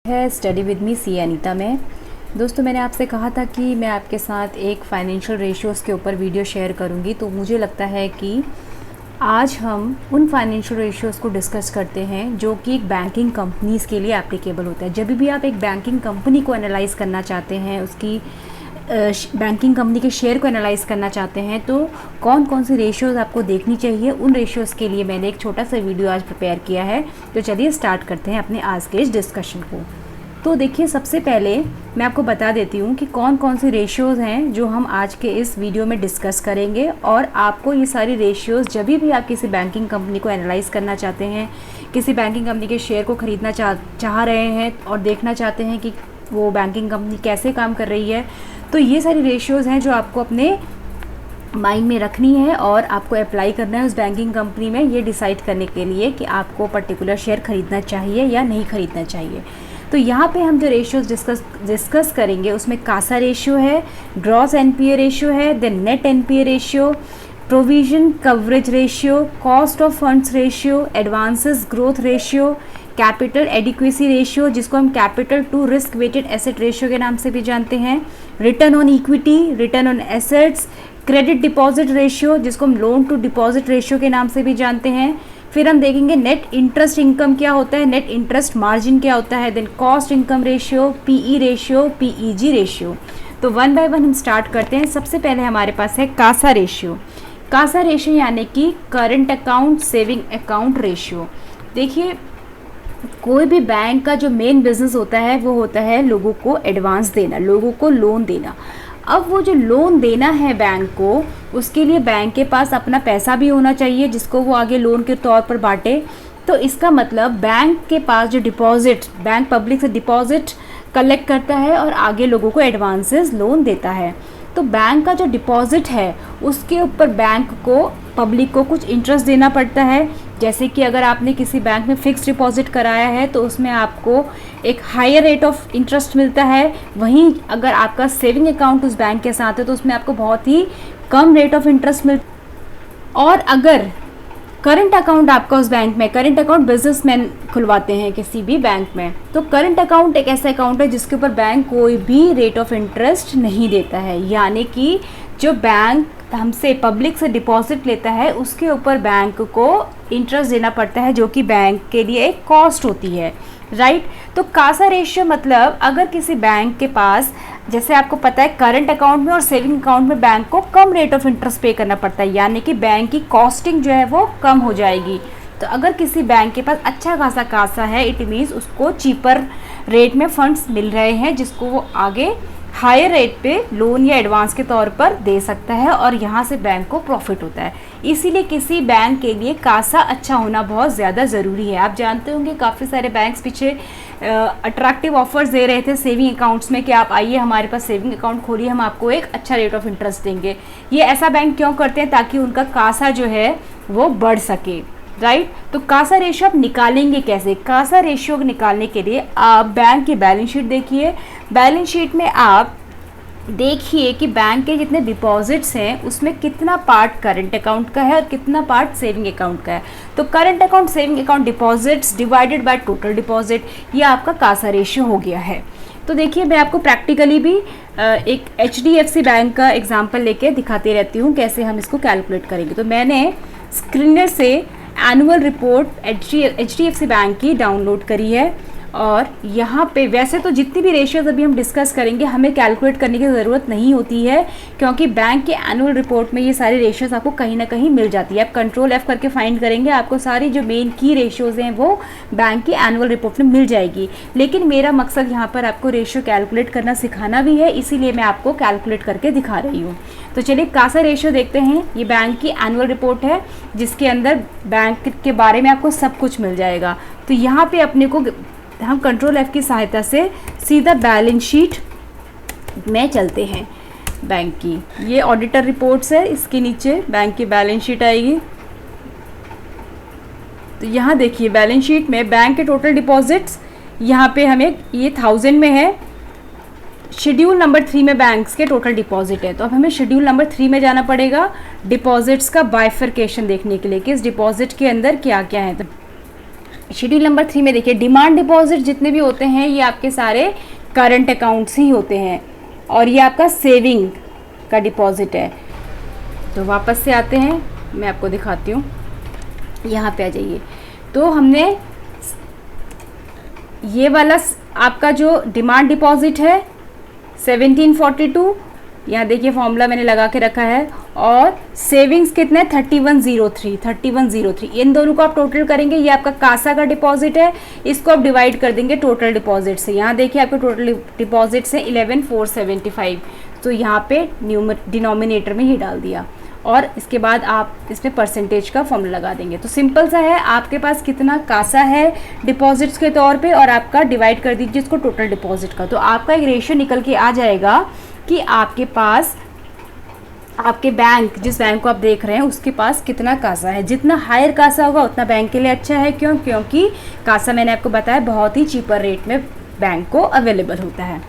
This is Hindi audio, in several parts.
है स्टडी विद मी सी अनीता में। दोस्तों, मैंने आपसे कहा था कि मैं आपके साथ एक फाइनेंशियल रेशियोज़ के ऊपर वीडियो शेयर करूंगी, तो मुझे लगता है कि आज हम उन फाइनेंशियल रेशियोज़ को डिस्कस करते हैं जो कि एक बैंकिंग कंपनीज़ के लिए एप्लीकेबल होता है। जब भी आप एक बैंकिंग कंपनी को एनालाइज़ करना चाहते हैं, उसकी बैंकिंग कंपनी के शेयर को एनालाइज़ करना चाहते हैं, तो कौन कौन सी रेशियोज़ आपको देखनी चाहिए, उन रेशियोज़ के लिए मैंने एक छोटा सा वीडियो आज प्रिपेयर किया है। तो चलिए स्टार्ट करते हैं अपने आज के इस डिस्कशन को। तो देखिए, सबसे पहले मैं आपको बता देती हूँ कि कौन कौन सी रेशियोज़ हैं जो हम आज के इस वीडियो में डिस्कस करेंगे। और आपको ये सारी रेशियोज़ जब भी आप किसी बैंकिंग कंपनी को एनालाइज़ करना चाहते हैं, किसी बैंकिंग कंपनी के शेयर को ख़रीदना चाह रहे हैं और देखना चाहते हैं कि वो बैंकिंग कंपनी कैसे काम कर रही है, तो ये सारी रेशियोज़ हैं जो आपको अपने माइंड में रखनी है और आपको अप्लाई करना है उस बैंकिंग कंपनी में, ये डिसाइड करने के लिए कि आपको पर्टिकुलर शेयर ख़रीदना चाहिए या नहीं ख़रीदना चाहिए। तो यहाँ पे हम जो रेशियोज़ डिस्कस करेंगे उसमें कासा रेशियो है, ग्रॉस एनपीए रेशियो है, then net NPA ratio, provision coverage ratio, cost of funds ratio, advances growth ratio, capital adequacy ratio जिसको हम capital to risk weighted asset ratio के नाम से भी जानते हैं, return on equity, return on assets, credit deposit ratio जिसको हम लोन टू डिपॉजिट रेशियो के नाम से भी जानते हैं। फिर हम देखेंगे नेट इंटरेस्ट इनकम क्या होता है, नेट इंटरेस्ट मार्जिन क्या होता है, then cost income ratio, PE ratio, PEG ratio. तो वन बाय वन हम स्टार्ट करते हैं। सबसे पहले हमारे पास है कासा रेशियो। कासा रेशियो यानी कि current account saving account ratio. देखिए, कोई भी बैंक का जो मेन बिजनेस होता है वो होता है लोगों को एडवांस देना, लोगों को लोन देना। अब वो जो लोन देना है बैंक को, उसके लिए बैंक के पास अपना पैसा भी होना चाहिए जिसको वो आगे लोन के तौर पर बांटे। तो इसका मतलब बैंक के पास जो डिपॉजिट, बैंक पब्लिक से डिपॉजिट कलेक्ट करता है और आगे लोगों को एडवांसेस लोन देता है। तो बैंक का जो डिपॉजिट है उसके ऊपर बैंक को, पब्लिक को कुछ इंटरेस्ट देना पड़ता है। जैसे कि अगर आपने किसी बैंक में फ़िक्स डिपॉजिट कराया है तो उसमें आपको एक हायर रेट ऑफ इंटरेस्ट मिलता है। वहीं अगर आपका सेविंग अकाउंट उस बैंक के साथ है तो उसमें आपको बहुत ही कम रेट ऑफ इंटरेस्ट मिलता है। और अगर करंट अकाउंट आपका उस बैंक में, करंट अकाउंट बिजनेसमैन खुलवाते हैं किसी भी बैंक में, तो करंट अकाउंट एक ऐसा अकाउंट है जिसके ऊपर बैंक कोई भी रेट ऑफ इंटरेस्ट नहीं देता है। यानी कि जो बैंक हमसे पब्लिक से डिपॉजिट लेता है उसके ऊपर बैंक को इंटरेस्ट देना पड़ता है, जो कि बैंक के लिए एक कॉस्ट होती है, राइट। तो कासा रेशियो मतलब अगर किसी बैंक के पास, जैसे आपको पता है करंट अकाउंट में और सेविंग अकाउंट में बैंक को कम रेट ऑफ इंटरेस्ट पे करना पड़ता है, यानी कि बैंक की कॉस्टिंग जो है वो कम हो जाएगी। तो अगर किसी बैंक के पास अच्छा खासा कासा है, इट मीन्स उसको चीपर रेट में फंड्स मिल रहे हैं जिसको वो आगे हायर रेट पे लोन या एडवांस के तौर पर दे सकता है और यहाँ से बैंक को प्रॉफिट होता है। इसीलिए किसी बैंक के लिए कासा अच्छा होना बहुत ज़्यादा ज़रूरी है। आप जानते होंगे काफ़ी सारे बैंक्स पीछे अट्रैक्टिव ऑफर्स दे रहे थे सेविंग अकाउंट्स में कि आप आइए हमारे पास सेविंग अकाउंट खोलिए, हम आपको एक अच्छा रेट ऑफ इंटरेस्ट देंगे। ये ऐसा बैंक क्यों करते हैं? ताकि उनका कासा जो है वो बढ़ सके, राइट। तो कासा रेशियो आप निकालेंगे कैसे? कासा रेशियो निकालने के लिए आप बैंक की बैलेंस शीट देखिए। बैलेंस शीट में आप देखिए कि बैंक के जितने डिपॉजिट्स हैं उसमें कितना पार्ट करंट अकाउंट का है और कितना पार्ट सेविंग अकाउंट का है। तो current account saving account deposits divided by total deposit, ये आपका कासा रेशियो हो गया है। तो देखिए, मैं आपको प्रैक्टिकली भी एक HDFC बैंक का एग्जाम्पल लेके दिखाती रहती हूँ कैसे हम इसको कैलकुलेट करेंगे। तो मैंने स्क्रीनर से एनुअल रिपोर्ट HDFC बैंक की डाउनलोड करी है और यहाँ पे वैसे तो जितनी भी रेशियोज अभी हम डिस्कस करेंगे हमें कैलकुलेट करने की ज़रूरत नहीं होती है, क्योंकि बैंक के एनुअल रिपोर्ट में ये सारी रेशियोज आपको कहीं ना कहीं मिल जाती है। आप कंट्रोल F करके फाइंड करेंगे, आपको सारी जो मेन की रेशियोज हैं वो बैंक की एनुअल रिपोर्ट में मिल जाएगी। लेकिन मेरा मकसद यहाँ पर आपको रेशियो कैलकुलेट करना सिखाना भी है, इसीलिए मैं आपको कैलकुलेट करके दिखा रही हूँ। तो चलिए कासा रेशियो देखते हैं। ये बैंक की एनुअल रिपोर्ट है जिसके अंदर बैंक के बारे में आपको सब कुछ मिल जाएगा। तो यहाँ पे अपने को हम कंट्रोल F की सहायता से सीधा बैलेंस शीट में चलते हैं बैंक की। ये ऑडिटर रिपोर्ट्स है, इसके नीचे बैंक की बैलेंस शीट आएगी। तो यहाँ देखिए बैलेंस शीट में बैंक के टोटल डिपॉजिट्स यहाँ पे हमें ये 1000 में है। शेड्यूल नंबर 3 में बैंक्स के टोटल डिपॉजिट है। तो अब हमें शेड्यूल नंबर 3 में जाना पड़ेगा डिपॉजिट्स का बाइफरकेशन देखने के लिए कि इस डिपॉजिट के अंदर क्या क्या है। तो शेड्यूल नंबर 3 में देखिए डिमांड डिपॉजिट जितने भी होते हैं ये आपके सारे करंट अकाउंट्स ही होते हैं और ये आपका सेविंग का डिपॉजिट है। तो वापस से आते हैं, मैं आपको दिखाती हूँ, यहाँ पे आ जाइए। तो हमने ये वाला आपका जो डिमांड डिपॉजिट है 1742, यहाँ देखिए फॉर्मूला मैंने लगा के रखा है, और सेविंग्स कितना है 3103। इन दोनों को आप टोटल करेंगे, ये आपका कासा का डिपॉजिट है, इसको आप डिवाइड कर देंगे टोटल डिपॉजिट से। यहाँ देखिए आपके टोटल डिपॉजिट से 11475, तो यहाँ पे डिनोमिनेटर में ही डाल दिया और इसके बाद आप इसमें परसेंटेज का फॉर्मूला लगा देंगे। तो सिंपल सा है, आपके पास कितना कासा है डिपॉजिट्स के तौर पे और आपका डिवाइड कर दीजिए इसको टोटल डिपॉजिट का, तो आपका एक रेशियो निकल के आ जाएगा कि आपके पास, आपके बैंक, जिस बैंक को आप देख रहे हैं उसके पास कितना कासा है। जितना हायर कासा होगा उतना बैंक के लिए अच्छा है। क्यों? क्योंकि कासा मैंने आपको बताया बहुत ही चीपर रेट में बैंक को अवेलेबल होता है।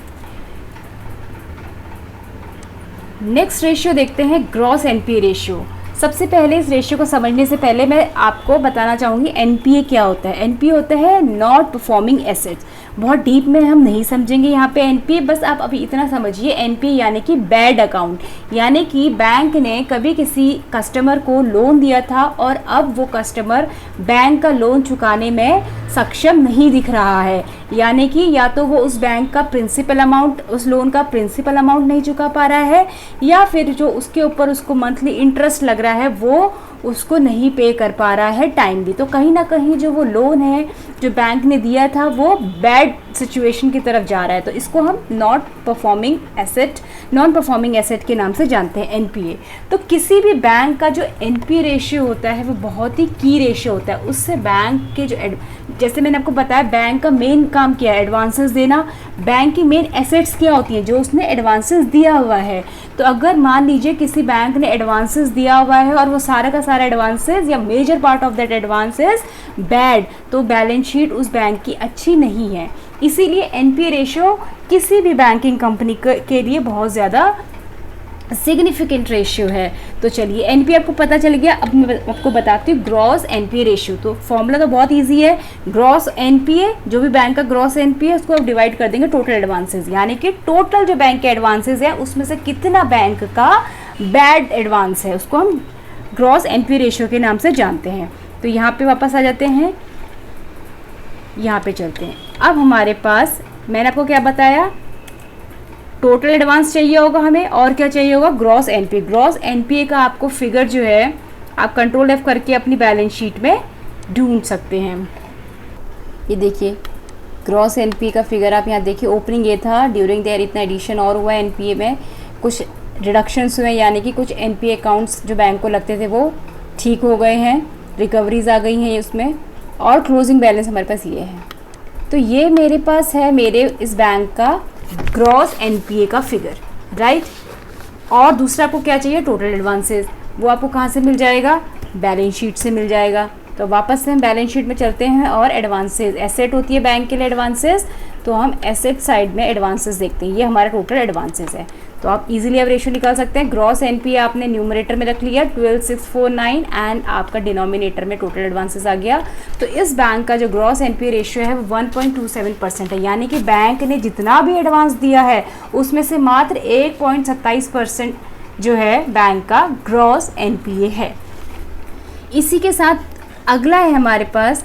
नेक्स्ट रेशियो देखते हैं ग्रॉस एनपीए रेशियो। सबसे पहले इस रेशियो को समझने से पहले मैं आपको बताना चाहूँगी एनपीए क्या होता है। एनपीए होता है नॉट परफॉर्मिंग एसेट्स। बहुत डीप में हम नहीं समझेंगे यहाँ पे एनपीए, बस आप अभी इतना समझिए एनपीए यानी कि बैड अकाउंट, यानी कि बैंक ने कभी किसी कस्टमर को लोन दिया था और अब वो कस्टमर बैंक का लोन चुकाने में सक्षम नहीं दिख रहा है, यानी कि या तो वो उस बैंक का प्रिंसिपल अमाउंट, उस लोन का प्रिंसिपल अमाउंट नहीं चुका पा रहा है, या फिर जो उसके ऊपर उसको मंथली इंटरेस्ट लग रहा है वो उसको नहीं पे कर पा रहा है टाइमली। तो कहीं ना कहीं जो वो लोन है जो बैंक ने दिया था वो बैड सिचुएशन की तरफ जा रहा है, तो इसको हम नॉन परफॉर्मिंग एसेट के नाम से जानते हैं एनपीए। तो किसी भी बैंक का जो एनपीए रेशियो होता है वो बहुत ही की रेशियो होता है। उससे बैंक के जो जैसे मैंने आपको बताया बैंक का मेन काम क्या है, एडवांसेस देना। बैंक की मेन एसेट्स क्या होती हैं, जो उसने एडवांसेस दिया हुआ है। तो अगर मान लीजिए किसी बैंक ने एडवांसेस दिया हुआ है और वो सारा का सारा एडवांसेस या major part of that advances bad, तो बैलेंस शीट उस बैंक की अच्छी नहीं है। इसीलिए एनपीए रेशियो किसी भी बैंकिंग कंपनी के लिए बहुत ज़्यादा सिग्निफिकेंट रेशियो है। तो चलिए एनपीए आपको पता चल गया, अब मैं आपको बताती हूँ ग्रॉस एनपीए रेशियो। तो फॉर्मूला तो बहुत इजी है, ग्रॉस एनपीए, जो भी बैंक का ग्रॉस एनपीए उसको आप डिवाइड कर देंगे टोटल एडवांसेस, यानी कि टोटल जो बैंक के एडवांसेस है उसमें से कितना बैंक का बैड एडवांस है उसको हम ग्रॉस एनपीए रेशियो के नाम से जानते हैं। तो यहाँ पे वापस आ जाते हैं, यहाँ पे चलते हैं। अब हमारे पास मैंने आपको क्या बताया, टोटल एडवांस चाहिए होगा हमें, और क्या चाहिए होगा, ग्रॉस एनपीए। ग्रॉस एनपीए का आपको फिगर जो है आप कंट्रोल F करके अपनी बैलेंस शीट में ढूंढ सकते हैं। ये देखिए ग्रॉस एनपीए का फिगर आप यहाँ देखिए, ओपनिंग ये था, ड्यूरिंग देयर इतना एडिशन और हुआ है एनपीए में, कुछ रिडक्शंस हुए, यानी कि कुछ एनपीए अकाउंट्स जो बैंक को लगते थे वो ठीक हो गए हैं, रिकवरीज आ गई हैं उसमें, और क्लोजिंग बैलेंस हमारे पास ये है। तो ये मेरे पास है मेरे इस बैंक का ग्रॉस एनपीए का फिगर, राइट। और दूसरा आपको क्या चाहिए, टोटल एडवांसेस, वो आपको कहाँ से मिल जाएगा, बैलेंस शीट से मिल जाएगा। तो वापस से हम बैलेंस शीट में चलते हैं और एडवांसेस, एसेट होती है बैंक के लिए एडवांसेस, तो हम एसेट साइड में एडवांसेस देखते हैं, ये हमारा टोटल एडवांसेस है। तो आप इजीली अब रेशियो निकाल सकते हैं। ग्रॉस एनपीए आपने न्यूमरेटर में रख लिया 12649 एंड आपका डिनोमिनेटर में टोटल एडवांसेस आ गया। तो इस बैंक का जो ग्रॉस एनपीए रेशियो है वो 1.27% है, यानी कि बैंक ने जितना भी एडवांस दिया है उसमें से मात्र 1.27% जो है बैंक का ग्रॉस एनपीए है। इसी के साथ अगला है हमारे पास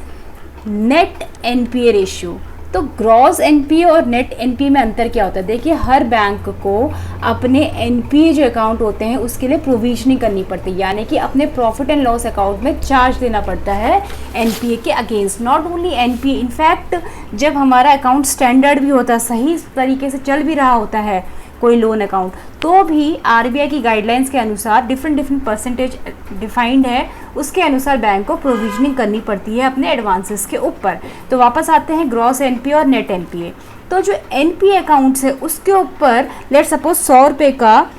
नेट एनपीए रेशियो। तो ग्रॉस एनपीए और नेट एनपीए में अंतर क्या होता है, देखिए हर बैंक को अपने एनपीए जो अकाउंट होते हैं उसके लिए प्रोविजनिंग करनी पड़ती है, यानी कि अपने प्रॉफिट एंड लॉस अकाउंट में चार्ज देना पड़ता है एनपीए के against. Not only NPA, in fact जब हमारा अकाउंट स्टैंडर्ड भी होता है, सही तरीके से चल भी रहा होता है कोई लोन अकाउंट, तो भी आरबीआई की गाइडलाइंस के अनुसार डिफरेंट परसेंटेज डिफाइंड है, उसके अनुसार बैंक को प्रोविजनिंग करनी पड़ती है अपने एडवांसेस के ऊपर। तो वापस आते हैं ग्रॉस एनपीए और नेट एनपीए। तो जो एनपीए अकाउंट्स है उसके ऊपर लेट सपोज 100 रुपये का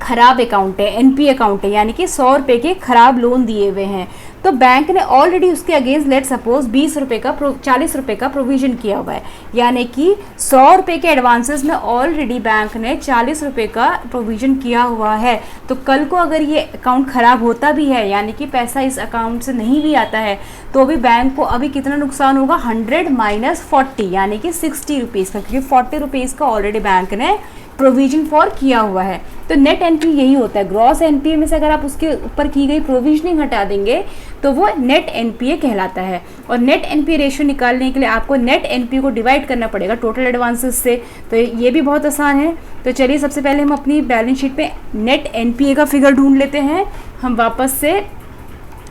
खराब अकाउंट है, एनपीए अकाउंट है, यानी कि 100 रुपये के खराब लोन दिए हुए हैं, तो बैंक ने ऑलरेडी उसके अगेंस्ट लेट सपोज 20 रुपये का 40 रुपये का प्रोविज़न किया हुआ है, यानी कि 100 रुपये के एडवांसेस में ऑलरेडी बैंक ने 40 रुपये का प्रोविज़न किया हुआ है। तो कल को अगर ये अकाउंट ख़राब होता भी है, यानी कि पैसा इस अकाउंट से नहीं भी आता है, तो भी बैंक को अभी कितना नुकसान होगा, 100 माइनस 40 यानी कि 60 रुपीज़ का, क्योंकि 40 रुपीज़ का ऑलरेडी बैंक ने प्रोविजन फॉर किया हुआ है। तो नेट एनपीए यही होता है, ग्रॉस एनपीए में से अगर आप उसके ऊपर की गई प्रोविजनिंग हटा देंगे तो वो नेट एनपीए कहलाता है। और नेट एनपीए रेशियो निकालने के लिए आपको नेट एनपीए को डिवाइड करना पड़ेगा टोटल एडवांसेस से, तो ये भी बहुत आसान है। तो चलिए सबसे पहले हम अपनी बैलेंस शीट पे नेट एनपीए का फिगर ढूंढ लेते हैं। हम वापस से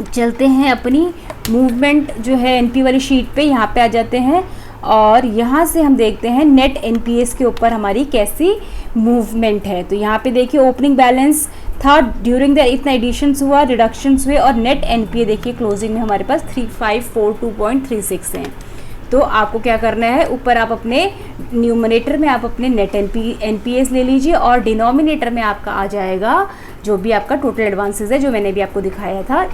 चलते हैं अपनी मूवमेंट जो है एनपीए वाली शीट पे, यहाँ पे आ जाते हैं और यहाँ से हम देखते हैं नेट एनपीएस के ऊपर हमारी कैसी मूवमेंट है। तो यहाँ पे देखिए ओपनिंग बैलेंस था, ड्यूरिंग द इतना एडिशंस हुआ, रिडक्शंस हुए, और नेट एनपीए देखिए क्लोजिंग में हमारे पास 3542.36 हैं। तो आपको क्या करना है, ऊपर आप अपने न्यूमरेटर में आप अपने नेट एनपीएस ले लीजिए और डिनोमिनेटर में आपका आ जाएगा जो भी आपका टोटल एडवांसेस है, जो मैंने भी आपको दिखाया था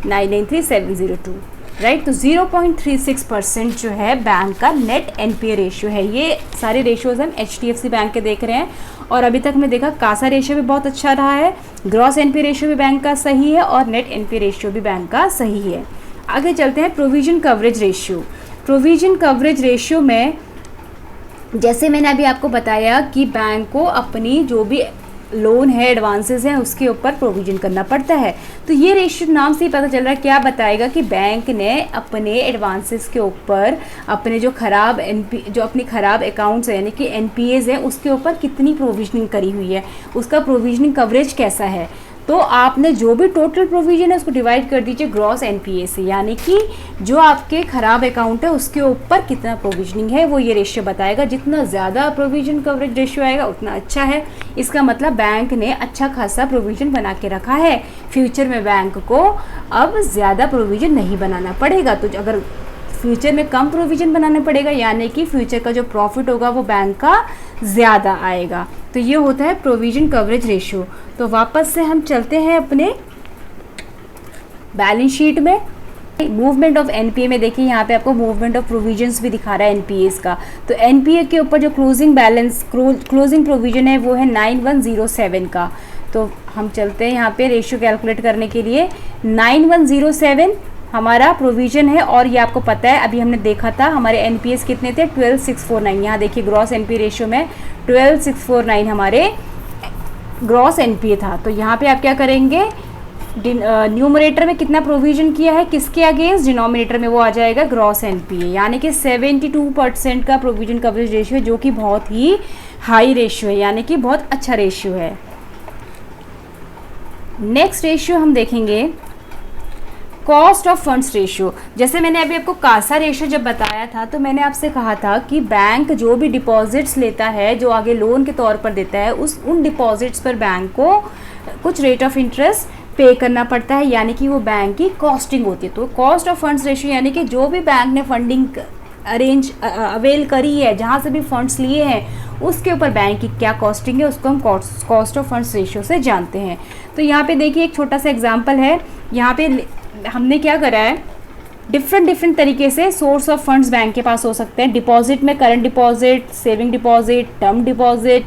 993702, राइट। तो 0.36% जो है बैंक का नेट एनपीए रेशियो है। ये सारे रेशियोज हम एचडीएफसी बैंक के देख रहे हैं और अभी तक मैं देखा कासा रेशियो भी बहुत अच्छा रहा है, ग्रॉस एनपीए रेशियो भी बैंक का सही है और नेट एनपीए रेशियो भी बैंक का सही है। आगे चलते हैं provision coverage ratio. Provision coverage ratio में जैसे मैंने अभी आपको बताया कि बैंक को अपनी जो भी लोन है, एडवांसेस हैं, उसके ऊपर प्रोविजन करना पड़ता है। तो ये रेशियो नाम से ही पता चल रहा है, क्या बताएगा कि बैंक ने अपने एडवांसेस के ऊपर अपने जो अपनी ख़राब अकाउंट्स है यानी कि एनपीएज हैं उसके ऊपर कितनी प्रोविजनिंग करी हुई है, उसका प्रोविजनिंग कवरेज कैसा है। तो आपने जो भी टोटल प्रोविजन है उसको डिवाइड कर दीजिए ग्रॉस एनपीए से, यानी कि जो आपके ख़राब अकाउंट है उसके ऊपर कितना प्रोविजनिंग है वो ये रेशियो बताएगा। जितना ज़्यादा प्रोविजन कवरेज रेशियो आएगा उतना अच्छा है। इसका मतलब बैंक ने अच्छा खासा प्रोविजन बना के रखा है, फ्यूचर में बैंक को अब ज़्यादा प्रोविजन नहीं बनाना पड़ेगा। तो अगर फ्यूचर में कम प्रोविजन बनाना पड़ेगा यानी कि फ्यूचर का जो प्रॉफिट होगा वो बैंक का ज़्यादा आएगा। तो ये होता है प्रोविजन कवरेज रेशियो। तो वापस से हम चलते हैं अपने बैलेंस शीट में। मूवमेंट ऑफ एनपीए में देखिए यहाँ पे आपको मूवमेंट ऑफ प्रोविजंस भी दिखा रहा है एनपीएस का। तो एनपीए के ऊपर जो क्लोजिंग प्रोविजन है वो है 9107 का। तो हम चलते हैं यहाँ पे रेशियो कैलकुलेट करने के लिए। 9107 हमारा प्रोविजन है और ये आपको पता है अभी हमने देखा था हमारे एनपीएस कितने थे 12649। यहाँ देखिए ग्रॉस एनपीए रेशियो में 12649 हमारे ग्रॉस एनपीए था। तो यहाँ पे आप क्या करेंगे, न्यूमरेटर में कितना प्रोविजन किया है किसके अगेंस्ट, डिनोमिनेटर में वो आ जाएगा ग्रॉस एनपीए, यानी कि 72% का प्रोविजन कवरेज रेशियो है, जो कि बहुत ही हाई रेशियो है, यानी कि बहुत अच्छा रेशियो है। नेक्स्ट रेशियो हम देखेंगे कॉस्ट ऑफ फंड्स रेशियो। जैसे मैंने अभी आपको कासा रेशियो जब बताया था तो मैंने आपसे कहा था कि बैंक जो भी डिपॉजिट्स लेता है, जो आगे लोन के तौर पर देता है, उन डिपॉजिट्स पर बैंक को कुछ रेट ऑफ इंटरेस्ट पे करना पड़ता है, यानी कि वो बैंक की कॉस्टिंग होती है। तो कॉस्ट ऑफ फंड्स रेशियो यानी कि जो भी बैंक ने फंडिंग अवेल करी है, जहाँ से भी फंड्स लिए हैं उसके ऊपर बैंक की क्या कॉस्टिंग है उसको हम कॉस्ट ऑफ फंड्स रेशियो से जानते हैं। तो यहाँ पे देखिए एक छोटा सा एग्जांपल है। यहाँ पे हमने क्या करा है, डिफरेंट तरीके से सोर्स ऑफ फंड्स बैंक के पास हो सकते हैं। डिपॉजिट में current deposit, saving deposit, term deposit,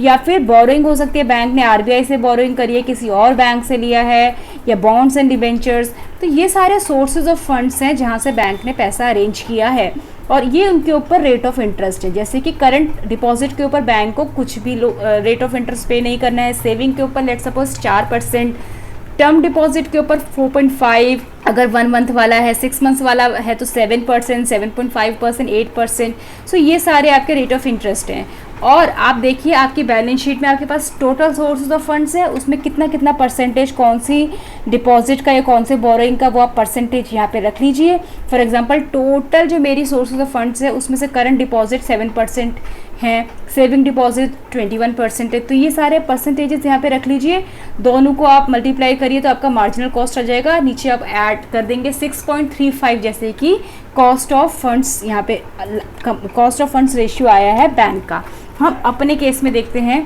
या फिर बोरोइंग हो सकती है, बैंक ने आरबीआई से बोरोइंग करी है, किसी और बैंक से लिया है, या बॉन्ड्स एंड डिबेंचर्स। तो ये सारे सोर्सेज ऑफ फंड्स हैं जहाँ से बैंक ने पैसा अरेंज किया है और ये उनके ऊपर रेट ऑफ इंटरेस्ट है। जैसे कि करंट डिपॉजिट के ऊपर बैंक को कुछ भी रेट ऑफ इंटरेस्ट पे नहीं करना है। सेविंग के ऊपर लेट सपोज 4%, टर्म डिपॉजिट के ऊपर 4.5, अगर 1 मंथ वाला है, 6 मंथ्स वाला है तो 7%, 7.5%, 8%। सो ये सारे आपके रेट ऑफ इंटरेस्ट हैं। और आप देखिए आपकी बैलेंस शीट में आपके पास टोटल सोर्सेज ऑफ फंड्स है, उसमें कितना परसेंटेज कौन सी डिपॉजिट का या कौन से बोरोइंग का वो आप परसेंटेज यहाँ पे रख लीजिए। फॉर एग्जांपल टोटल जो मेरी सोर्सेज ऑफ फंड्स है उसमें से करंट डिपॉजिट 7% है, सेविंग डिपॉजिट 21% है। तो ये सारे परसेंटेजेस यहाँ पे रख लीजिए, दोनों को आप मल्टीप्लाई करिए तो आपका मार्जिनल कॉस्ट आ जाएगा। नीचे आप ऐड कर देंगे 6.35 जैसे कि कॉस्ट ऑफ फंड्स, यहाँ पे कॉस्ट ऑफ फंड्स रेशियो आया है बैंक का। हम अपने केस में देखते हैं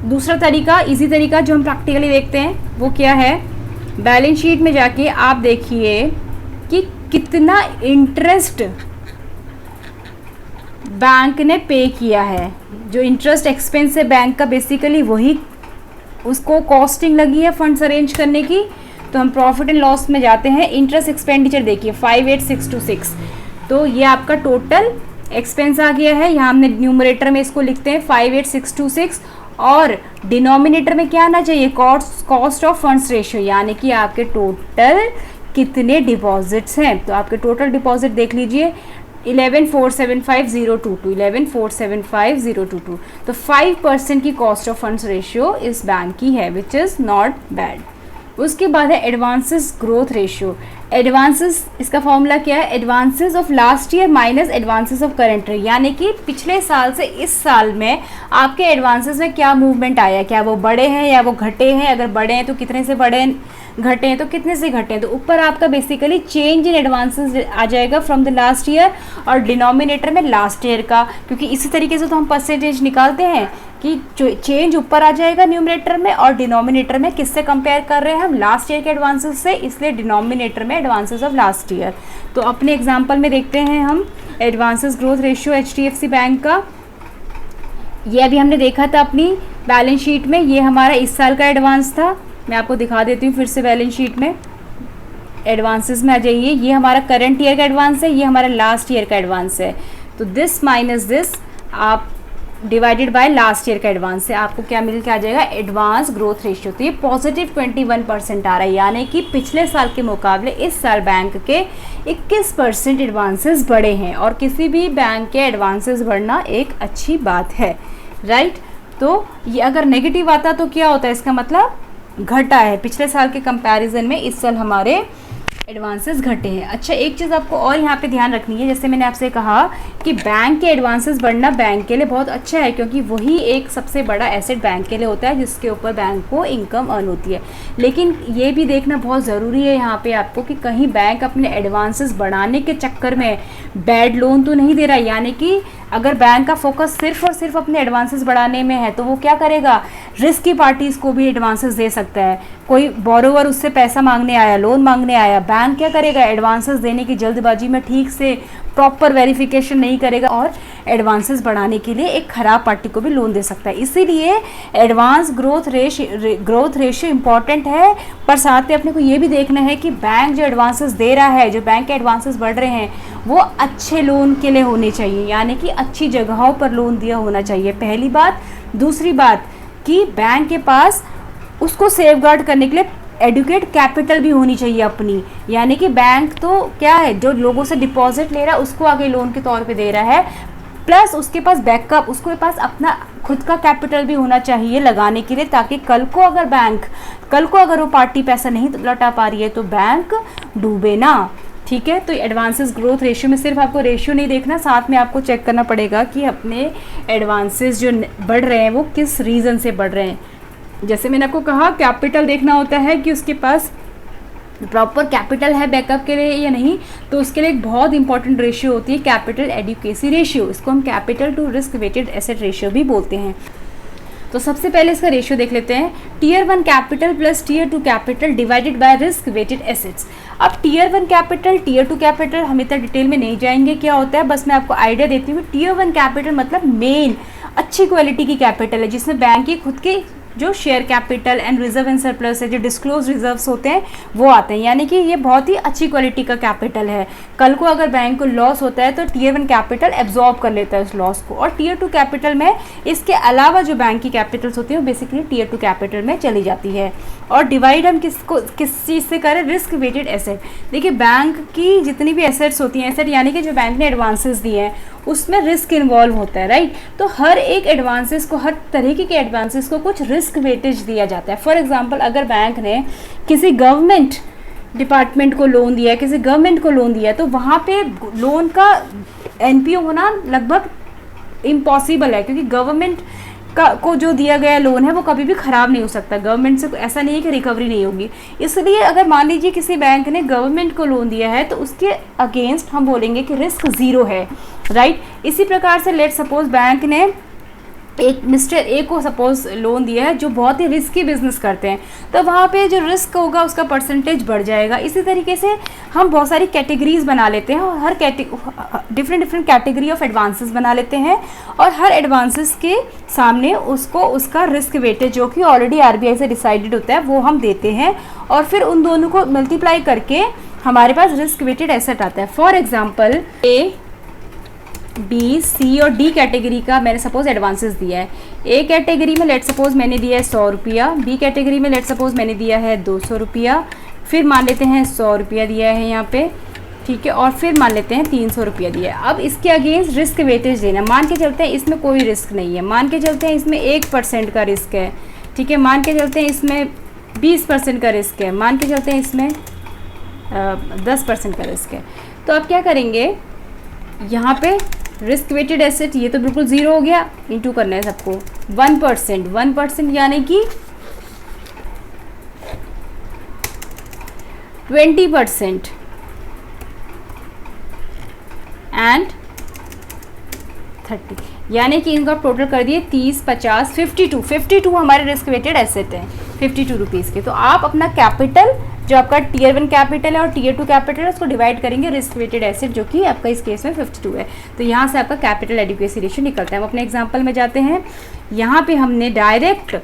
दूसरा तरीका, इजी तरीका जो हम प्रैक्टिकली देखते हैं वो क्या है। बैलेंस शीट में जाके आप देखिए कि कितना इंटरेस्ट बैंक ने पे किया है। जो इंटरेस्ट एक्सपेंस है बैंक का, बेसिकली वही उसको कॉस्टिंग लगी है फंड्स अरेंज करने की। तो हम प्रॉफिट एंड लॉस में जाते हैं। इंटरेस्ट एक्सपेंडिचर देखिए 58626, तो ये आपका टोटल एक्सपेंस आ गया है। यहाँ हमने न्यूमरेटर में इसको लिखते हैं 58626, और डिनोमिनेटर में क्या आना चाहिए, कॉस्ट ऑफ फंड्स रेशियो, यानी कि आपके टोटल कितने डिपॉजिट्स हैं। तो आपके टोटल डिपॉजिट देख लीजिए 11,475,022, 11,475,022। तो 5% की कॉस्ट ऑफ फंड्स रेशियो इस बैंक की है, विच इज़ नॉट बैड। उसके बाद है एडवांसेस ग्रोथ रेशियो। एडवांसेस, इसका फॉर्मूला क्या है, advances of last year minus advances of current year, यानी कि पिछले साल से इस साल में आपके एडवांसेस में क्या मूवमेंट आया, क्या वो बढ़े हैं या वो घटे हैं। अगर बढ़े हैं तो कितने से बढ़े हैं, घटे हैं तो कितने से घटे हैं। तो ऊपर आपका बेसिकली चेंज इन एडवांसेस आ जाएगा फ्रॉम द लास्ट ईयर, और डिनोमिनेटर में लास्ट ईयर का, क्योंकि इसी तरीके से तो हम परसेंटेज निकालते हैं कि चेंज ऊपर आ जाएगा न्यूमरेटर में, और डिनोमिनेटर में किससे कंपेयर कर रहे हैं हम, लास्ट ईयर के एडवांसेस से, इसलिए डिनोमिनेटर में एडवांसेस ऑफ लास्ट ईयर। तो अपने एग्जांपल में देखते हैं हम advances growth ratio HDFC bank का। ये अभी हमने देखा था अपनी बैलेंस शीट में, ये हमारा इस साल का एडवांस था। मैं आपको दिखा देती हूँ फिर से बैलेंस शीट में, एडवांसेस में आ जाइए। ये हमारा करंट ईयर का एडवांस है, ये हमारा लास्ट ईयर का एडवांस है। तो दिस माइनस दिस आप डिवाइडेड बाय लास्ट ईयर का एडवांस है, आपको क्या मिल के आ जाएगा, एडवांस ग्रोथ रेशियो। तो ये पॉजिटिव 21% आ रहा है, यानी कि पिछले साल के मुकाबले इस साल बैंक के 21% एडवांसेस बढ़े हैं, और किसी भी बैंक के एडवांसेस बढ़ना एक अच्छी बात है, राइट। तो ये अगर नेगेटिव आता तो क्या होता है, इसका मतलब घटा है, पिछले साल के कंपैरिजन में इस साल हमारे एडवांसेस घटे हैं। अच्छा, एक चीज़ आपको और यहाँ पे ध्यान रखनी है, जैसे मैंने आपसे कहा कि बैंक के एडवांसेस बढ़ना बैंक के लिए बहुत अच्छा है, क्योंकि वही एक सबसे बड़ा एसेट बैंक के लिए होता है जिसके ऊपर बैंक को इनकम अर्न होती है। लेकिन ये भी देखना बहुत ज़रूरी है यहाँ पे आपको कि कहीं बैंक अपने एडवांसेस बढ़ाने के चक्कर में बैड लोन तो नहीं दे रहा है, यानी कि अगर बैंक का फोकस सिर्फ और सिर्फ अपने एडवांसेस बढ़ाने में है तो वो क्या करेगा, रिस्की पार्टीज़ को भी एडवांसेस दे सकता है। कोई बोरोवर उससे पैसा मांगने आया, लोन मांगने आया, बैंक क्या करेगा, एडवांसेस देने की जल्दबाजी में ठीक से प्रॉपर वेरिफिकेशन नहीं करेगा और एडवांसेस बढ़ाने के लिए एक ख़राब पार्टी को भी लोन दे सकता है। इसीलिए एडवांस ग्रोथ रेशियो इंपॉर्टेंट है, पर साथ में अपने को ये भी देखना है कि बैंक जो एडवांसेस दे रहा है, जो बैंक के एडवांसेस बढ़ रहे हैं, वो अच्छे लोन के लिए होने चाहिए, यानी कि अच्छी जगहों पर लोन दिया होना चाहिए, पहली बात। दूसरी बात कि बैंक के पास उसको सेफगार्ड करने के लिए एडुकेट कैपिटल भी होनी चाहिए अपनी, यानी कि बैंक तो क्या है, जो लोगों से डिपॉजिट ले रहा है उसको आगे लोन के तौर पे दे रहा है, प्लस उसके पास बैकअप, उसके पास अपना खुद का कैपिटल भी होना चाहिए लगाने के लिए, ताकि कल को अगर वो पार्टी पैसा नहीं लौटा पा रही है तो बैंक डूबे ना, ठीक है। तो एडवांसेस ग्रोथ रेशियो में सिर्फ आपको रेशियो नहीं देखना, साथ में आपको चेक करना पड़ेगा कि अपने एडवांसेस जो बढ़ रहे हैं वो किस रीज़न से बढ़ रहे हैं। जैसे मैंने आपको कहा, कैपिटल देखना होता है कि उसके पास प्रॉपर कैपिटल है बैकअप के लिए या नहीं, तो उसके लिए एक बहुत इंपॉर्टेंट रेशियो होती है कैपिटल एडिक्वेसी रेशियो, इसको हम capital to risk weighted asset ratio भी बोलते हैं। तो सबसे पहले इसका रेशियो देख लेते हैं, tier 1 capital plus tier 2 capital divided by risk weighted assets. अब टियर 1 कैपिटल, टियर 2 कैपिटल हम इतना डिटेल में नहीं जाएंगे क्या होता है, बस मैं आपको आइडिया देती हूँ। टियर 1 कैपिटल मतलब मेन अच्छी क्वालिटी की कैपिटल है, जिसमें बैंक की खुद की जो share capital and reserve and surplus है, जो डिस्क्लोज रिजर्व्स होते हैं वो आते हैं, यानी कि ये बहुत ही अच्छी क्वालिटी का कैपिटल है। कल को अगर बैंक को लॉस होता है तो टियर 1 कैपिटल एब्जॉर्ब कर लेता है उस लॉस को, और टियर 2 कैपिटल में इसके अलावा जो बैंक की कैपिटल्स होती है वो बेसिकली टियर 2 कैपिटल में चली जाती है। और डिवाइड हम किस चीज़ से करें, रिस्क वेटेड एसेट। देखिए बैंक की जितनी भी एसेट्स होती हैं, एसेट यानी कि जो बैंक ने एडवांसेस दिए हैं उसमें रिस्क इन्वॉल्व होता है, राइट। तो हर एक एडवांसेस को, हर तरीके के एडवांसेस को कुछ रिस्क वेटेज दिया जाता है। फॉर एग्जांपल, अगर बैंक ने किसी गवर्नमेंट डिपार्टमेंट को लोन दिया है, किसी गवर्नमेंट को लोन दिया है, तो वहाँ पे लोन का एनपीओ होना लगभग इम्पॉसिबल है, क्योंकि गवर्नमेंट को जो दिया गया लोन है वो कभी भी ख़राब नहीं हो सकता, गवर्नमेंट से ऐसा नहीं है कि रिकवरी नहीं होगी। इसलिए अगर मान लीजिए किसी बैंक ने गवर्नमेंट को लोन दिया है तो उसके अगेंस्ट हम बोलेंगे कि रिस्क ज़ीरो है, राइट। इसी प्रकार से लेट सपोज बैंक ने एक मिस्टर ए को सपोज लोन दिया है जो बहुत ही रिस्की बिजनेस करते हैं, तो वहाँ पे जो रिस्क होगा उसका परसेंटेज बढ़ जाएगा। इसी तरीके से हम बहुत सारी कैटेगरीज बना लेते हैं और हर डिफरेंट कैटेगरी ऑफ एडवांसेस बना लेते हैं और हर एडवांसेस के सामने उसको उसका रिस्क वेटेज जो कि ऑलरेडी आरबीआई से डिसाइडेड होता है वो हम देते हैं और फिर उन दोनों को मल्टीप्लाई करके हमारे पास रिस्क वेटेड एसेट आता है। फॉर एग्जाम्पल ए, बी, सी और डी कैटेगरी का मैंने सपोज एडवांसेस दिया है। ए कैटेगरी में लेट सपोज मैंने दिया है 100 रुपया, बी कैटेगरी में लेट सपोज मैंने दिया है 200 रुपया, फिर मान लेते हैं 100 रुपया दिया है यहाँ पे, ठीक है, और फिर मान लेते हैं 300 रुपया दिया है। अब इसके अगेंस्ट रिस्क वेटेज देना, मान के चलते हैं इसमें कोई रिस्क नहीं है, मान के चलते हैं इसमें 1% का रिस्क है, ठीक है, मान के चलते हैं इसमें 20% का रिस्क है, मान के चलते हैं इसमें 10% का रिस्क है। तो अब क्या करेंगे, यहाँ पे रिस्क वेटेड एसेट ये तो बिल्कुल ज़ीरो हो गया, इंटू करना है सबको 1% यानी कि 20% एंड 30, यानी कि इनका टोटल कर दिए 30, 50, 52 हमारे रिस्क वेटेड एसेट है 52 रुपीज़ के। तो आप अपना कैपिटल जो आपका टीयर 1 कैपिटल है और टीयर 2 कैपिटल है उसको डिवाइड करेंगे रिस्क वेटेड एसेट जो कि आपका इस केस में 52 है। तो यहाँ से आपका कैपिटल एडिक्वेसी रेशियो निकलता है। हम अपने एग्जांपल में जाते हैं। यहाँ पे हमने डायरेक्ट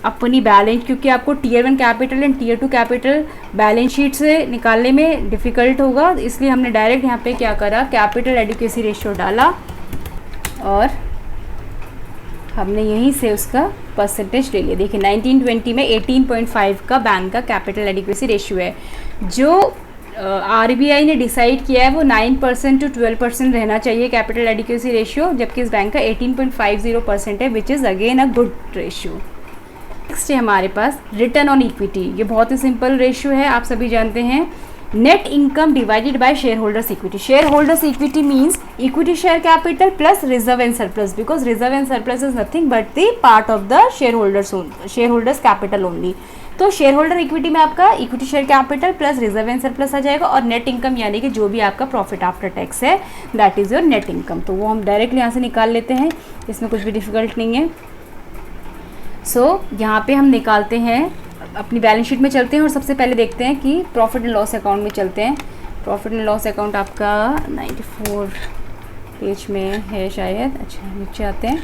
अपनी बैलेंस, क्योंकि आपको tier 1 capital and tier 2 capital balance sheet से निकालने में डिफ़िकल्ट होगा, इसलिए हमने डायरेक्ट यहाँ पे क्या करा, कैपिटल एडिक्वेसी रेशियो डाला और हमने यहीं से उसका परसेंटेज ले लिया। देखिए 1920 में 18.5 का बैंक का कैपिटल एडिक्वेसी रेशियो है। जो आरबीआई ने डिसाइड किया है वो 9% to 12% रहना चाहिए कैपिटल एडिक्वेसी रेशियो, जबकि इस बैंक का 18.50% है, which is again a good ratio. Next है हमारे पास रिटर्न ऑन इक्विटी। ये बहुत ही सिंपल रेशियो है, आप सभी जानते हैं। Net income divided by share holders equity. Share holders equity means equity share capital plus reserve and surplus, because reserve and surplus is nothing but the part of the share holders capital only. तो शेयर होल्डर इक्विटी में आपका equity share capital plus reserve and surplus आ जाएगा और नेट इनकम यानी कि जो भी आपका प्रॉफिट आफ्टर टैक्स है that is your net income. तो वो हम डायरेक्टली यहाँ से निकाल लेते हैं, इसमें कुछ भी डिफिकल्ट नहीं है। सो यहाँ पे हम निकालते हैं, अपनी बैलेंस शीट में चलते हैं और सबसे पहले देखते हैं कि प्रॉफिट एंड लॉस अकाउंट में चलते हैं। प्रॉफिट एंड लॉस अकाउंट आपका 94 पेज में है शायद, अच्छा नीचे आते हैं,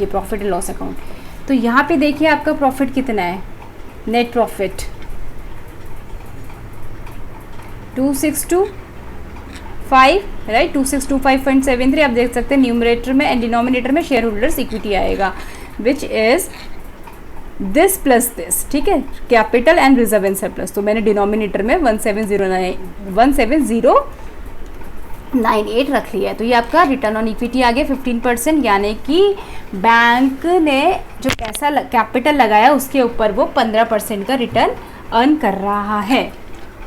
ये प्रॉफिट एंड लॉस अकाउंट। तो यहाँ पे देखिए आपका प्रॉफिट कितना है, नेट प्रॉफिट 2625, राइट, 2625.73। आप देख सकते हैं न्यूमरेटर में एंड डिनोमिनेटर में शेयर होल्डर्स इक्विटी आएगा which is this plus this, ठीक है, capital and reserve and surplus. तो मैंने डिनोमिनेटर में 1798 रख लिया है। तो ये आपका रिटर्न ऑन इक्विटी आ गया 15%, यानी कि बैंक ने जो पैसा कैपिटल लगाया उसके ऊपर वो 15% का रिटर्न अर्न कर रहा है।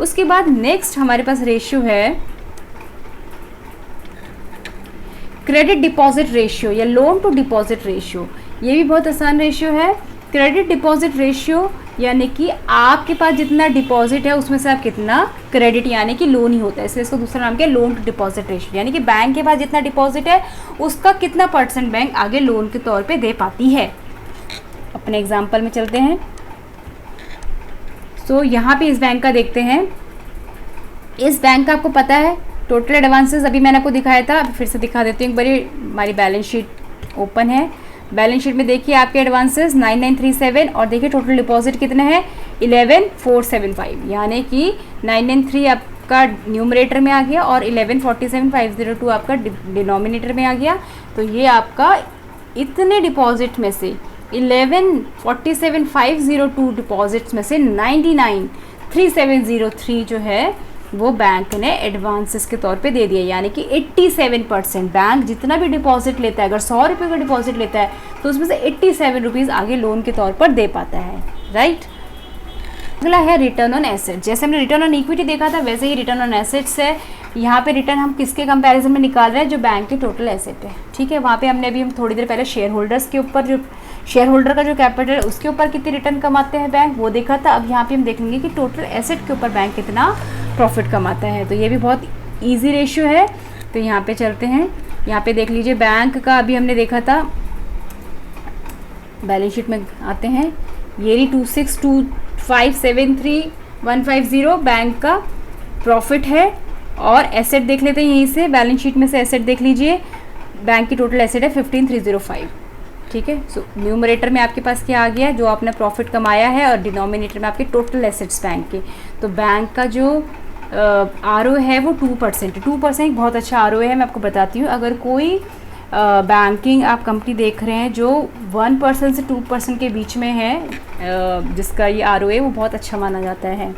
उसके बाद नेक्स्ट हमारे पास रेशियो है क्रेडिट डिपॉजिट रेशियो या लोन टू डिपॉजिट रेशियो। ये भी बहुत आसान रेशियो है। क्रेडिट डिपॉजिट रेशियो यानी कि आपके पास जितना डिपॉजिट है उसमें से आप कितना क्रेडिट यानी कि लोन ही होता है, इसलिए इसका दूसरा नाम क्या है, लोन टू डिपॉजिट रेशियो। यानी कि बैंक के पास जितना डिपॉजिट है उसका कितना % बैंक आगे लोन के तौर पे दे पाती है। अपने एग्जांपल में चलते हैं। सो यहाँ पे इस बैंक का देखते हैं। इस बैंक का आपको पता है टोटल एडवांसेस अभी मैंने आपको दिखाया था, फिर से दिखा देती हूँ एक बारी। हमारी बैलेंस शीट ओपन है। बैलेंस शीट में देखिए आपके एडवांसेस 9937 और देखिए टोटल डिपॉजिट कितने हैं 11475, यानी कि 993 आपका न्यूमरेटर में आ गया और 1147502 आपका डिनोमिनेटर में आ गया। तो ये आपका इतने डिपॉजिट में से 1147502 डिपॉजिट्स में से 993703 जो है वो बैंक ने एडवांसेस के तौर पे दे दिया, यानी कि 87% बैंक जितना भी डिपॉजिट लेता है, अगर 100 रुपये का डिपॉजिट लेता है तो उसमें से 87 रुपीज़ आगे लोन के तौर पर दे पाता है, राइट। अगला है रिटर्न ऑन एसेट। जैसे हमने रिटर्न ऑन इक्विटी देखा था वैसे ही रिटर्न ऑन एसेट्स है। यहाँ पे रिटर्न हम किसके कंपैरिजन में निकाल रहे हैं, जो बैंक के टोटल एसेट है, ठीक है। वहाँ पे हमने अभी हम थोड़ी देर पहले शेयर होल्डर्स के ऊपर, जो शेयर होल्डर का जो कैपिटल है उसके ऊपर कितनी रिटर्न कमाते हैं बैंक वो देखा था। अब यहाँ पे हम देखेंगे कि टोटल एसेट के ऊपर बैंक कितना प्रॉफिट कमाता है। तो ये भी बहुत ईजी रेशियो है। तो यहाँ पे चलते हैं यहाँ पे देख लीजिए बैंक का अभी हमने देखा था, बैलेंस शीट में आते हैं, ये रही 262573,150 बैंक का प्रॉफिट है। और एसेट देख लेते हैं यहीं से, बैलेंस शीट में से एसेट देख लीजिए, बैंक की टोटल एसेट है 15,305। ठीक है, सो न्यूमरेटर में आपके पास क्या आ गया, जो आपने प्रॉफिट कमाया है, और डिनोमिनेटर में आपके टोटल एसेट्स बैंक के। तो बैंक का जो ROA है वो 2%। 2% बहुत अच्छा ROA है, मैं आपको बताती हूँ। अगर कोई बैंकिंग आप कंपनी देख रहे हैं जो 1% से 2% के बीच में है, जिसका ये ROA वो बहुत अच्छा माना जाता है।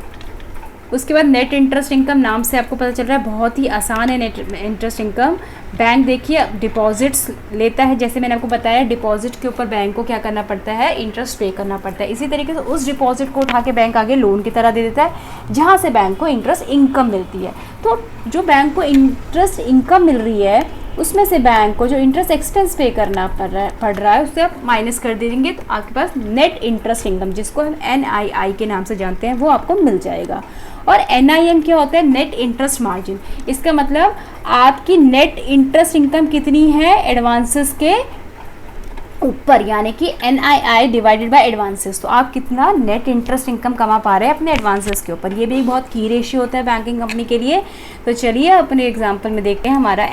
उसके बाद नेट इंटरेस्ट इनकम, नाम से आपको पता चल रहा है बहुत ही आसान है नेट इंटरेस्ट इनकम। बैंक देखिए डिपॉजिट्स लेता है, जैसे मैंने आपको बताया डिपॉजिट के ऊपर बैंक को क्या करना पड़ता है, इंटरेस्ट पे करना पड़ता है। इसी तरीके से उस डिपॉजिट को उठा के बैंक आगे लोन की तरह दे देता है, जहाँ से बैंक को इंटरेस्ट इनकम मिलती है। तो जो बैंक को इंटरेस्ट इनकम मिल रही है उसमें से बैंक को जो इंटरेस्ट एक्सपेंस पे करना पड़ रहा है उससे आप माइनस कर देंगे, तो आपके पास नेट इंटरेस्ट इनकम, जिसको हम NII के नाम से जानते हैं, वो आपको मिल जाएगा। और NIM क्या होता है, नेट इंटरेस्ट मार्जिन। इसका मतलब आपकी नेट इंटरेस्ट इनकम कितनी है एडवांसेस के ऊपर, यानी कि NII डिवाइडेड बाय एडवांसेस। तो आप कितना नेट इंटरेस्ट इनकम कमा पा रहे हैं अपने एडवांसेस के ऊपर। ये भी एक बहुत की रेशियो होता है बैंकिंग कंपनी के लिए। तो चलिए अपने एग्जांपल में देखते हैं हमारा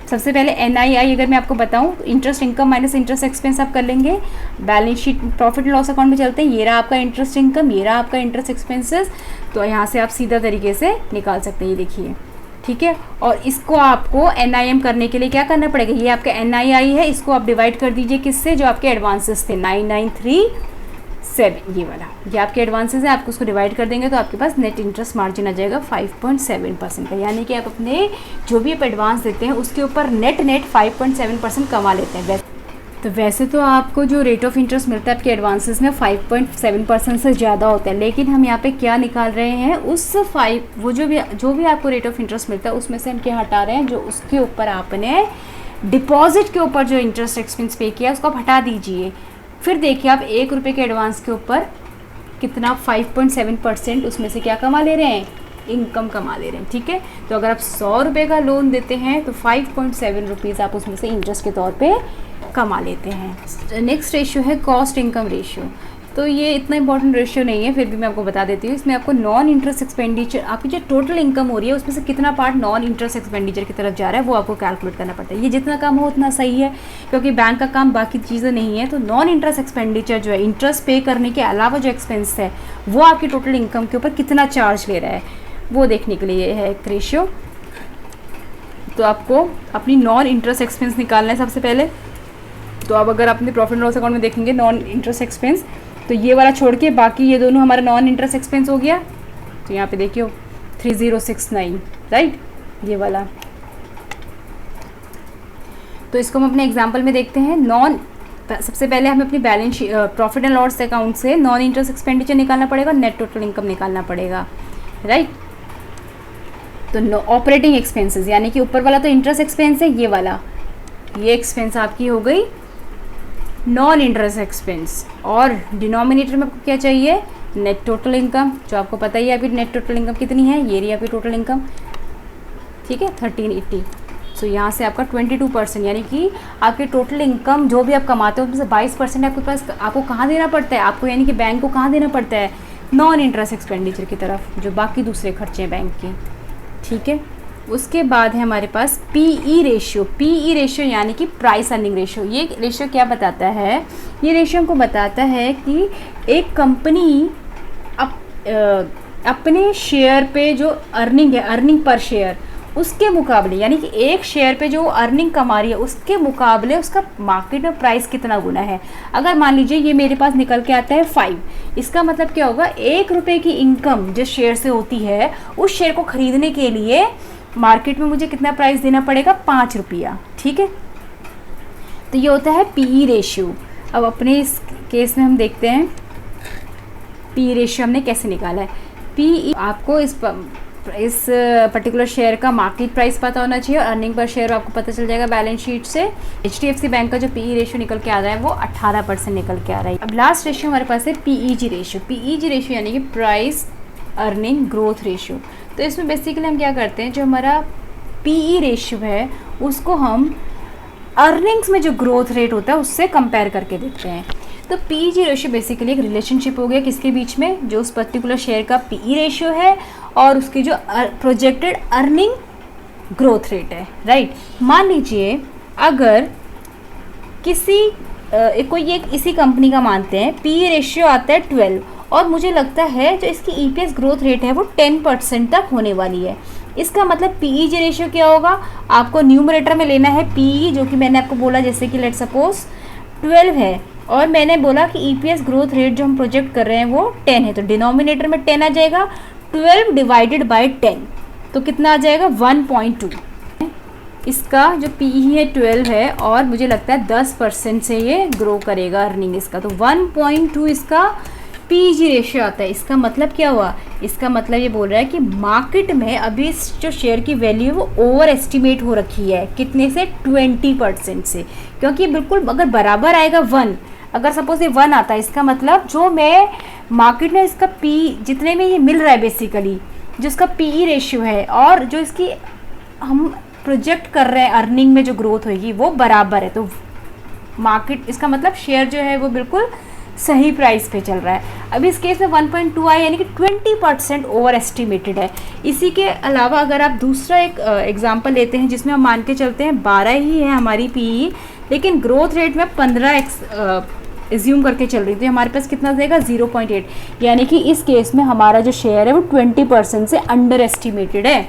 सबसे पहले NII अगर मैं आपको बताऊं, interest income minus interest expense आप कर लेंगे। Balance sheet profit and loss account में चलते हैं, ये रहा आपका इंटरेस्ट इनकम, ये रहा आपका इंटरेस्ट एक्सपेंसेस। तो यहाँ से आप सीधा तरीके से निकाल सकते हैं, ये देखिए। ठीक है, और इसको आपको NIM करने के लिए क्या करना पड़ेगा, ये आपका NII है, इसको आप डिवाइड कर दीजिए किससे, जो आपके एडवांसेस थे 9937, ये वाला, ये आपके एडवांसेस है, आपको उसको डिवाइड कर देंगे तो आपके पास नेट इंटरेस्ट मार्जिन आ जाएगा 5.7% का। यानी कि आप अपने जो भी आप एडवांस देते हैं उसके ऊपर नेट 5.7% कमा लेते हैं। तो वैसे तो आपको जो रेट ऑफ इंटरेस्ट मिलता है आपके एडवांसेस में 5.7% से ज़्यादा होता है, लेकिन हम यहाँ पे क्या निकाल रहे हैं, उस वो जो भी आपको रेट ऑफ इंटरेस्ट मिलता है उसमें से हम क्या हटा रहे हैं, जो उसके ऊपर आपने डिपॉजिट के ऊपर जो इंटरेस्ट एक्सपेंस पे किया उसको आप हटा दीजिए। फिर देखिए आप 1 रुपये के एडवांस के ऊपर कितना 5.7% उसमें से क्या कमा ले रहे हैं, इनकम कमा ले रहे हैं। ठीक है, तो अगर आप 100 रुपये का लोन देते हैं तो 5.7 रुपीज़ आप उसमें से इंटरेस्ट के तौर पे कमा लेते हैं। नेक्स्ट रेशियो है कॉस्ट इनकम रेशियो। तो ये इतना इंपॉर्टेंट रेशियो नहीं है, फिर भी मैं आपको बता देती हूँ। इसमें आपको नॉन इंटरेस्ट एक्सपेंडिचर, आपकी जो टोटल इनकम हो रही है उसमें से कितना पार्ट नॉन इंटरेस्ट एक्सपेंडिचर की तरफ जा रहा है वो आपको कैलकुलेट करना पड़ता है। ये जितना कम हो उतना सही है, क्योंकि बैंक का काम बाकी चीज़ें नहीं है। तो नॉन इंटरेस्ट एक्सपेंडिचर जो है, इंटरेस्ट पे करने के अलावा जो एक्सपेंस है वो आपकी टोटल इनकम के ऊपर कितना चार्ज ले रहा है, वो देखने के लिए है एक रेशियो। तो आपको अपनी नॉन इंटरेस्ट एक्सपेंस निकालना है सबसे पहले। तो अब अगर अपने प्रॉफिट एंड लॉस अकाउंट में देखेंगे नॉन इंटरेस्ट एक्सपेंस, तो ये वाला छोड़ के बाकी ये दोनों हमारा नॉन इंटरेस्ट एक्सपेंस हो गया। तो यहाँ पे देखिए 3069, राइट, ये वाला। तो इसको हम अपने एग्जांपल में देखते हैं। सबसे पहले हमें अपनी balance sheet profit and loss account से नॉन इंटरेस्ट एक्सपेंडिचर निकालना पड़ेगा, नेट टोटल इनकम निकालना पड़ेगा, राइट। तो ऑपरेटिंग एक्सपेंसेस, यानी कि ऊपर वाला तो इंटरेस्ट एक्सपेंस है, ये वाला ये एक्सपेंस आपकी हो गई नॉन इंटरेस्ट एक्सपेंस। और डिनोमिनेटर में आपको क्या चाहिए, नेट टोटल इनकम, जो आपको पता ही है अभी नेट टोटल इनकम कितनी है, ये रही आपकी टोटल इनकम। ठीक है, 1380। सो यहाँ से आपका 22%, यानी कि आपके टोटल इनकम जो भी आप कमाते हो उसमें से 22% आपके पास आपको कहाँ देना पड़ता है, आपको यानी कि बैंक को कहाँ देना पड़ता है, नॉन इंटरेस्ट एक्सपेंडिचर की तरफ, जो बाकी दूसरे खर्चे हैं बैंक के। ठीक है, उसके बाद है हमारे पास PE रेशियो। PE रेशियो यानी कि प्राइस अर्निंग रेशियो। ये रेशियो क्या बताता है, ये रेशियो हमको बताता है कि एक कंपनी अपने शेयर पे जो अर्निंग है, अर्निंग पर शेयर, उसके मुकाबले, यानी कि एक शेयर पे जो अर्निंग कमा रही है उसके मुकाबले उसका मार्केट में प्राइस कितना गुना है। अगर मान लीजिए ये मेरे पास निकल के आता है 5, इसका मतलब क्या होगा, 1 रुपये की इनकम जिस शेयर से होती है उस शेयर को खरीदने के लिए मार्केट में मुझे कितना प्राइस देना पड़ेगा, 5 रुपया। ठीक है, तो ये होता है PE रेशियो। अब अपने इस केस में हम देखते हैं PE रेशियो हमने कैसे निकाला है। PE आपको इस पर्टिकुलर शेयर का मार्केट प्राइस पता होना चाहिए और अर्निंग पर शेयर आपको पता चल जाएगा बैलेंस शीट से। HDFC बैंक का जो PE रेशियो निकल के आ रहा है वो 18% निकल के आ रहा है। अब लास्ट रेशियो हमारे पास है PEG रेशियो। PEG रेशियो यानी कि प्राइस अर्निंग ग्रोथ रेशियो। तो इसमें बेसिकली हम क्या करते हैं, जो हमारा PE रेशियो है उसको हम अर्निंग्स में जो ग्रोथ रेट होता है उससे कंपेयर करके देखते हैं। तो पीई रेशियो बेसिकली एक रिलेशनशिप हो गया किसके बीच में, जो उस पर्टिकुलर शेयर का पीई रेशियो है और उसकी जो प्रोजेक्टेड अर्निंग ग्रोथ रेट है, राइट। मान लीजिए अगर किसी कोई एक इसी कंपनी का मानते हैं पीई रेशियो आता है 12 और मुझे लगता है जो इसकी ईपीएस ग्रोथ रेट है वो 10% तक होने वाली है। इसका मतलब पीई रेशियो क्या होगा, आपको न्यूमरेटर में लेना है पीई, जो कि मैंने आपको बोला जैसे कि लेट सपोज 12 है और मैंने बोला कि ईपीएस ग्रोथ रेट जो हम प्रोजेक्ट कर रहे हैं वो 10 है, तो डिनोमिनेटर में 10 आ जाएगा। 12 डिवाइडेड बाय 10 तो कितना आ जाएगा 1.2। इसका जो पीई है 12 है और मुझे लगता है 10% से ये ग्रो करेगा अर्निंग इसका, तो 1.2 इसका पीई रेशियो आता है। इसका मतलब क्या हुआ, इसका मतलब ये बोल रहा है कि मार्केट में अभी जो शेयर की वैल्यू है वो ओवर एस्टिमेट हो रखी है, कितने से 20% से, क्योंकि बिल्कुल अगर बराबर आएगा 1, अगर सपोज ये 1 आता है इसका मतलब जो मैं मार्केट में इसका पी जितने में ये मिल रहा है बेसिकली जो इसका पीई रेशियो है और जो इसकी हम प्रोजेक्ट कर रहे हैं अर्निंग में जो ग्रोथ होगी वो बराबर है, तो मार्केट इसका मतलब शेयर जो है वो बिल्कुल सही प्राइस पे चल रहा है। अभी इस केस में 1.2 आया यानी कि 20% ओवर एस्टिमेटेड है। इसी के अलावा अगर आप दूसरा एक एग्जांपल लेते हैं जिसमें हम मान के चलते हैं 12 ही है हमारी पीई, लेकिन ग्रोथ रेट में 15 एज्यूम करके चल रही थी, हमारे पास कितना देगा 0.8, यानी कि इस केस में हमारा जो शेयर है वो 20% से अंडर एस्टिमेटेड है।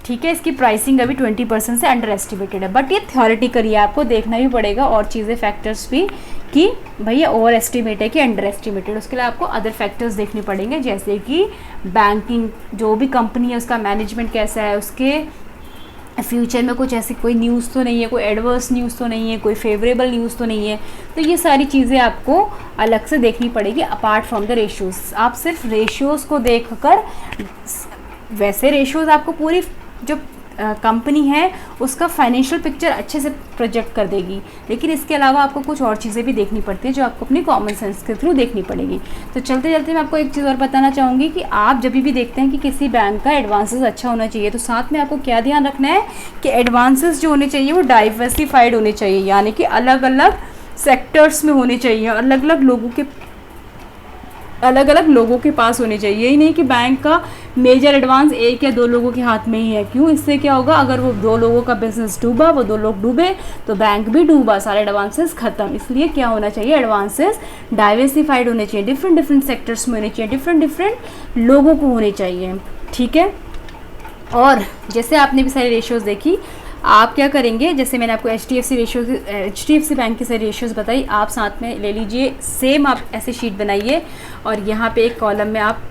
ठीक है, इसकी प्राइसिंग अभी 20% से अंडर एस्टिमेटेड है, बट ये थ्योरेटिकली है, आपको देखना भी पड़ेगा और चीज़ें फैक्टर्स भी कि भैया ओवर एस्टिमेट है कि अंडर एस्टिमेटेड। उसके लिए आपको अदर फैक्टर्स देखने पड़ेंगे जैसे कि बैंकिंग जो भी कंपनी है उसका मैनेजमेंट कैसा है, उसके फ्यूचर में कुछ ऐसी कोई न्यूज़ तो नहीं है, कोई एडवर्स न्यूज़ तो नहीं है, कोई फेवरेबल न्यूज़ तो नहीं है, तो ये सारी चीज़ें आपको अलग से देखनी पड़ेगी अपार्ट फ्रॉम द रेशियोज़। आप सिर्फ रेशियोज़ को देखकर, वैसे रेशियोज़ आपको पूरी जो कंपनी है उसका फाइनेंशियल पिक्चर अच्छे से प्रोजेक्ट कर देगी, लेकिन इसके अलावा आपको कुछ और चीज़ें भी देखनी पड़ती है जो आपको अपनी कॉमन सेंस के थ्रू देखनी पड़ेगी। तो चलते चलते मैं आपको एक चीज़ और बताना चाहूँगी कि आप जब भी देखते हैं कि किसी बैंक का एडवांसेस अच्छा होना चाहिए तो साथ में आपको क्या ध्यान रखना है कि एडवांसेस जो होने चाहिए वो डाइवर्सिफाइड होने चाहिए, यानी कि अलग अलग सेक्टर्स में होने चाहिए, अलग अलग लोगों के पास होने चाहिए। यही नहीं कि बैंक का मेजर एडवांस एक या दो लोगों के हाथ में ही है। क्यों, इससे क्या होगा, अगर वो दो लोगों का बिजनेस डूबा, वो दो लोग डूबे तो बैंक भी डूबा, सारे एडवांसेस खत्म। इसलिए क्या होना चाहिए, एडवांसेस डाइवर्सिफाइड होने चाहिए, डिफरेंट सेक्टर्स में होने चाहिए, डिफरेंट लोगों को होने चाहिए। ठीक है, और जैसे आपने भी सारी रेशियोज़ देखी, आप क्या करेंगे, जैसे मैंने आपको HDFC बैंक की सारी रेशियोज़ बताई, आप साथ में ले लीजिए, सेम आप ऐसे शीट बनाइए और यहाँ पे एक कॉलम में आप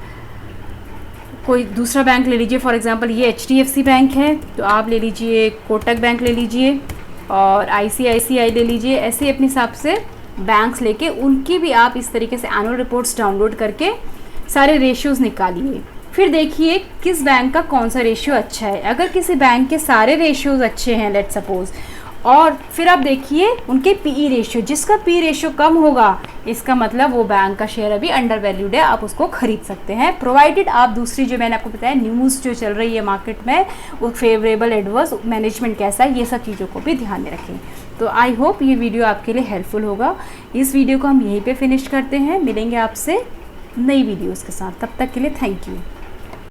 कोई दूसरा बैंक ले लीजिए। फॉर एग्जांपल ये HDFC बैंक है तो आप ले लीजिए कोटक बैंक ले लीजिए और ICICI ले लीजिए। ऐसे अपने हिसाब से बैंक्स लेके उनकी भी आप इस तरीके से एनुअल रिपोर्ट्स डाउनलोड करके सारे रेशियोज़ निकालिए। फिर देखिए किस बैंक का कौन सा रेशियो अच्छा है। अगर किसी बैंक के सारे रेशियोज़ अच्छे हैं लेट सपोज, और फिर आप देखिए उनके पीई रेशियो, जिसका पी रेशियो कम होगा इसका मतलब वो बैंक का शेयर अभी अंडर वैल्यूड है, आप उसको खरीद सकते हैं, प्रोवाइडेड आप दूसरी जो मैंने आपको बताया न्यूज़ जो चल रही है मार्केट में वो फेवरेबल एडवर्स मैनेजमेंट कैसा है, ये सब चीज़ों को भी ध्यान में रखें। तो आई होप ये वीडियो आपके लिए हेल्पफुल होगा। इस वीडियो को हम यहीं पर फिनिश करते हैं, मिलेंगे आपसे नई वीडियोज़ के साथ, तब तक के लिए थैंक यू।